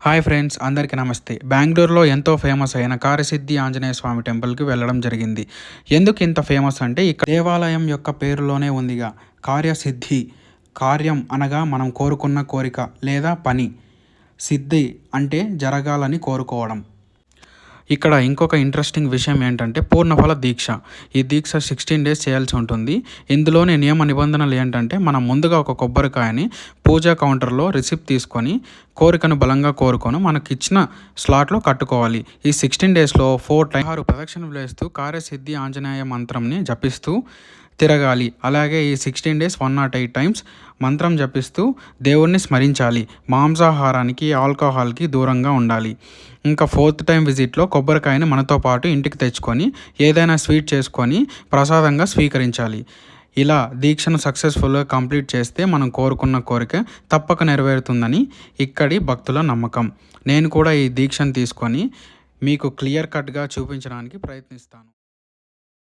Hi friends, అందరికీ నమస్తే. బెంగుళూరులో ఎంతో ఫేమస్ అయిన కార్యసిద్ధి ఆంజనేయ స్వామి టెంపుల్కి వెళ్ళడం జరిగింది. ఎందుకు ఇంత ఫేమస్ అంటే ఇక్కడ దేవాలయం యొక్క పేరులోనే ఉందిగా కార్యసిద్ధి. కార్యం అనగా మనం కోరుకున్న కోరిక లేదా పని, సిద్ధి అంటే జరగాలని కోరుకోవడం. ఇక్కడ ఇంకొక ఇంట్రెస్టింగ్ విషయం ఏంటంటే పూర్ణఫల దీక్ష. ఈ దీక్ష 16 డేస్ చేయాల్సి ఉంటుంది. ఇందులోని నియమ నిబంధనలు ఏంటంటే మనం ముందుగా ఒక కొబ్బరికాయని పూజా కౌంటర్లో రిసిప్ట్ తీసుకొని కోరికను బలంగా కోరుకొని మనకిచ్చిన స్లాట్లో కట్టుకోవాలి. ఈ 16 డేస్లో 6 ప్రదక్షిణలు వేస్తూ కార్యసిద్ధి ఆంజనేయ మంత్రంని జపిస్తూ తిరగాలి. అలాగే ఈ 16 డేస్ 108 టైమ్స్ మంత్రం జపిస్తూ దేవుణ్ణి స్మరించాలి. మాంసాహారానికి, ఆల్కహాల్కి దూరంగా ఉండాలి. ఇంకా 4th టైం విజిట్లో కొబ్బరికాయని మనతో పాటు ఇంటికి తెచ్చుకొని ఏదైనా స్వీట్ చేసుకొని ప్రసాదంగా స్వీకరించాలి. ఇలా దీక్షను సక్సెస్ఫుల్గా కంప్లీట్ చేస్తే మనం కోరుకున్న కోరిక తప్పక నెరవేరుతుందని ఇక్కడి భక్తుల నమ్మకం. నేను కూడా ఈ దీక్షను తీసుకొని మీకు క్లియర్ కట్గా చూపించడానికి ప్రయత్నిస్తాను.